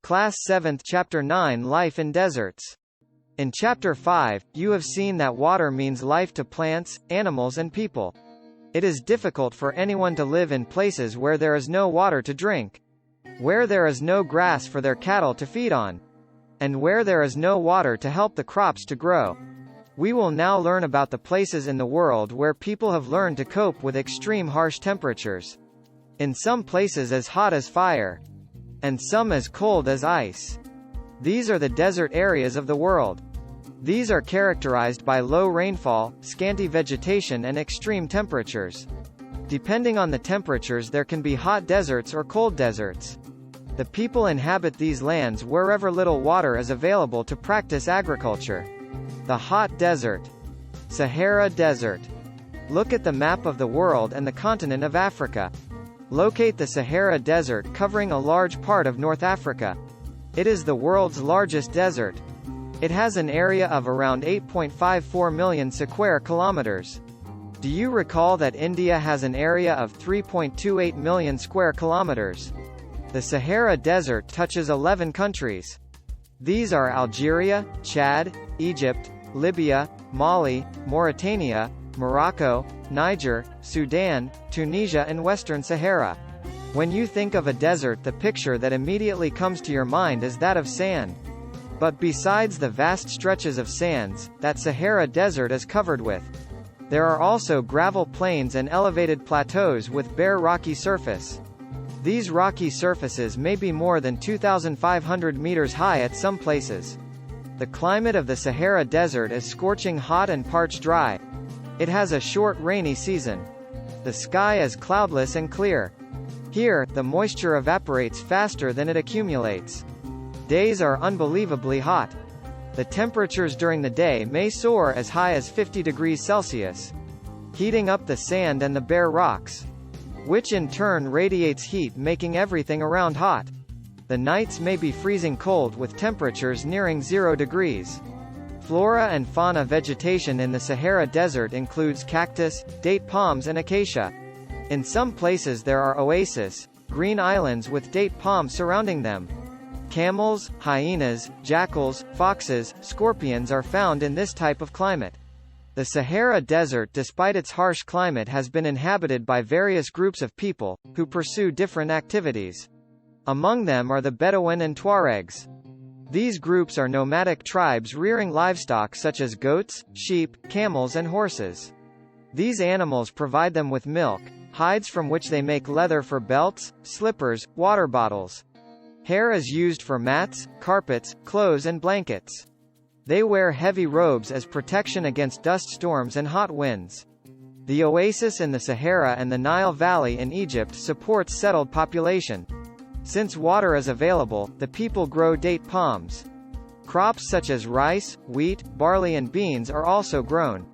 Class 7th Chapter 9 Life in Deserts. In Chapter 5, you have seen that water means life to plants, animals and people. It is difficult for anyone to live in places where there is no water to drink, where there is no grass for their cattle to feed on, and where there is no water to help the crops to grow. We will now learn about the places in the world where people have learned to cope with extreme harsh temperatures. In some places as hot as fire, and some as cold as ice. These are the desert areas of the world. These are characterized by low rainfall, scanty vegetation and extreme temperatures. Depending on the temperatures, there can be hot deserts or cold deserts. The people inhabit these lands wherever little water is available to practice agriculture. The hot desert. Sahara Desert. Look at the map of the world and the continent of Africa. Locate the Sahara Desert covering a large part of North Africa. It is the world's largest desert. It has an area of around 8.54 million square kilometers. Do you recall that India has an area of 3.28 million square kilometers? The Sahara Desert touches 11 countries. These are Algeria, Chad, Egypt, Libya, Mali, Mauritania, Morocco, Niger, Sudan, Tunisia and Western Sahara. When you think of a desert, the picture that immediately comes to your mind is that of sand. But besides the vast stretches of sands, that Sahara Desert is covered with, there are also gravel plains and elevated plateaus with bare rocky surface. These rocky surfaces may be more than 2,500 meters high at some places. The climate of the Sahara Desert is scorching hot and parched dry. It has a short rainy season. The sky is cloudless and clear. Here, the moisture evaporates faster than it accumulates. Days are unbelievably hot. The temperatures during the day may soar as high as 50 degrees Celsius, heating up the sand and the bare rocks, which in turn radiates heat, making everything around hot. The nights may be freezing cold with temperatures nearing 0 degrees. Flora and fauna vegetation in the Sahara Desert includes cactus, date palms and acacia. In some places there are oases, green islands with date palms surrounding them. Camels, hyenas, jackals, foxes, scorpions are found in this type of climate. The Sahara Desert, despite its harsh climate, has been inhabited by various groups of people, who pursue different activities. Among them are the Bedouin and Tuaregs. These groups are nomadic tribes rearing livestock such as goats, sheep, camels and horses. These animals provide them with milk, hides from which they make leather for belts, slippers, water bottles. Hair is used for mats, carpets, clothes and blankets. They wear heavy robes as protection against dust storms and hot winds. The oasis in the Sahara and the Nile Valley in Egypt supports settled population. Since water is available, the people grow date palms. Crops such as rice, wheat, barley and beans are also grown.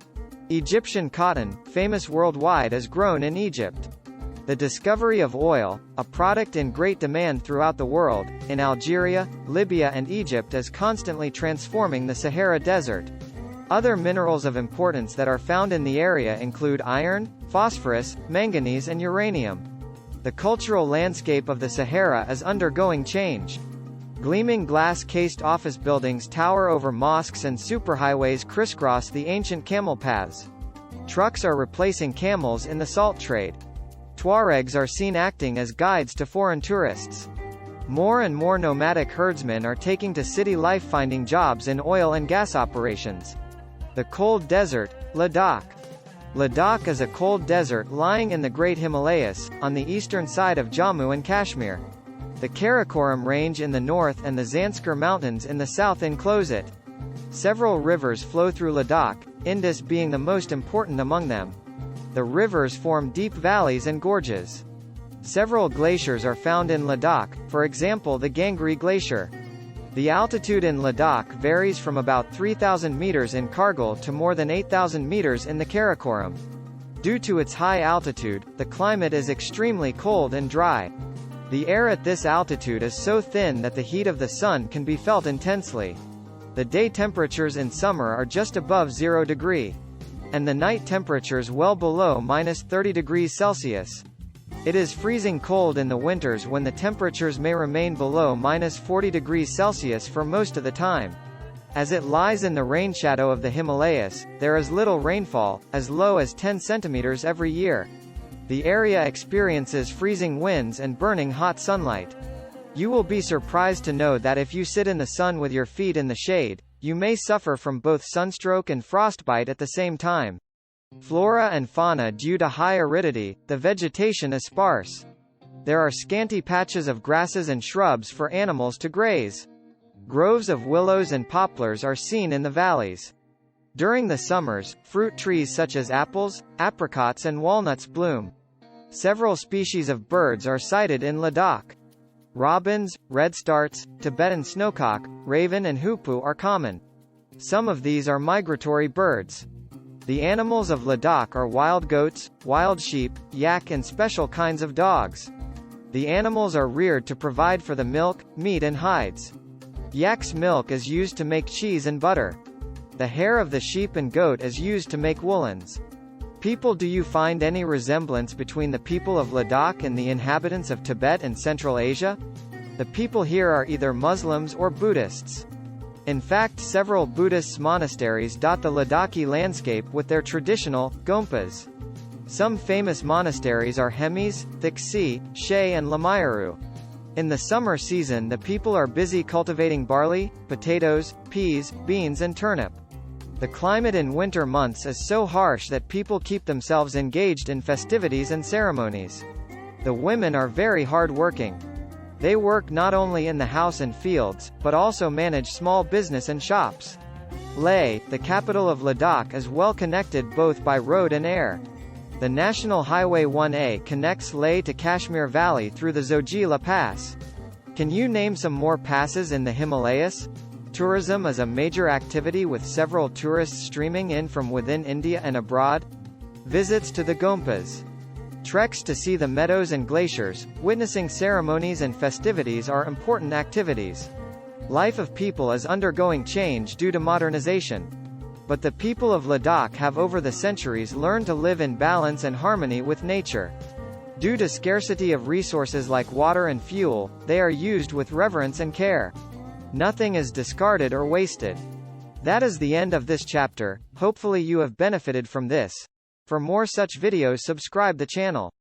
Egyptian cotton, famous worldwide, is grown in Egypt. The discovery of oil, a product in great demand throughout the world, in Algeria, Libya and Egypt, is constantly transforming the Sahara Desert. Other minerals of importance that are found in the area include iron, phosphorus, manganese and uranium. The cultural landscape of the Sahara is undergoing change. Gleaming glass-cased office buildings tower over mosques and superhighways crisscross the ancient camel paths. Trucks are replacing camels in the salt trade. Tuaregs are seen acting as guides to foreign tourists. More and more nomadic herdsmen are taking to city life, finding jobs in oil and gas operations. The cold desert, Ladakh. Ladakh is a cold desert lying in the Great Himalayas, on the eastern side of Jammu and Kashmir. The Karakoram Range in the north and the Zanskar Mountains in the south enclose it. Several rivers flow through Ladakh, Indus being the most important among them. The rivers form deep valleys and gorges. Several glaciers are found in Ladakh, for example the Gangri Glacier. The altitude in Ladakh varies from about 3,000 meters in Kargil to more than 8,000 meters in the Karakoram. Due to its high altitude, the climate is extremely cold and dry. The air at this altitude is so thin that the heat of the sun can be felt intensely. The day temperatures in summer are just above 0 degree, and the night temperatures well below -30 degrees Celsius. It is freezing cold in the winters when the temperatures may remain below -40 degrees Celsius for most of the time. As it lies in the rainshadow of the Himalayas, there is little rainfall, as low as 10 centimeters every year. The area experiences freezing winds and burning hot sunlight. You will be surprised to know that if you sit in the sun with your feet in the shade, you may suffer from both sunstroke and frostbite at the same time. Flora and fauna. Due to high aridity, the vegetation is sparse. There are scanty patches of grasses and shrubs for animals to graze. Groves of willows and poplars are seen in the valleys. During the summers, fruit trees such as apples, apricots and walnuts bloom. Several species of birds are sighted in Ladakh. Robins, redstarts, Tibetan snowcock, raven and hoopoe are common. Some of these are migratory birds. The animals of Ladakh are wild goats, wild sheep, yak and special kinds of dogs. The animals are reared to provide for the milk, meat and hides. Yak's milk is used to make cheese and butter. The hair of the sheep and goat is used to make woolens. People. Do you find any resemblance between the people of Ladakh and the inhabitants of Tibet and Central Asia? The people here are either Muslims or Buddhists. In fact, several Buddhist monasteries dot the Ladakhi landscape with their traditional gompas. Some famous monasteries are Hemis, Thiksi, She and Lamayaru. In the summer season the people are busy cultivating barley, potatoes, peas, beans and turnip. The climate in winter months is so harsh that people keep themselves engaged in festivities and ceremonies. The women are very hard-working. They work not only in the house and fields, but also manage small business and shops. Leh, the capital of Ladakh, is well connected both by road and air. The National Highway 1A connects Leh to Kashmir Valley through the Zojila Pass. Can you name some more passes in the Himalayas? Tourism is a major activity with several tourists streaming in from within India and abroad. Visits to the Gompas. Treks to see the meadows and glaciers, witnessing ceremonies and festivities are important activities. Life of people is undergoing change due to modernization. But the people of Ladakh have over the centuries learned to live in balance and harmony with nature. Due to scarcity of resources like water and fuel, they are used with reverence and care. Nothing is discarded or wasted. That is the end of this chapter. Hopefully you have benefited from this. For more such videos, subscribe the channel.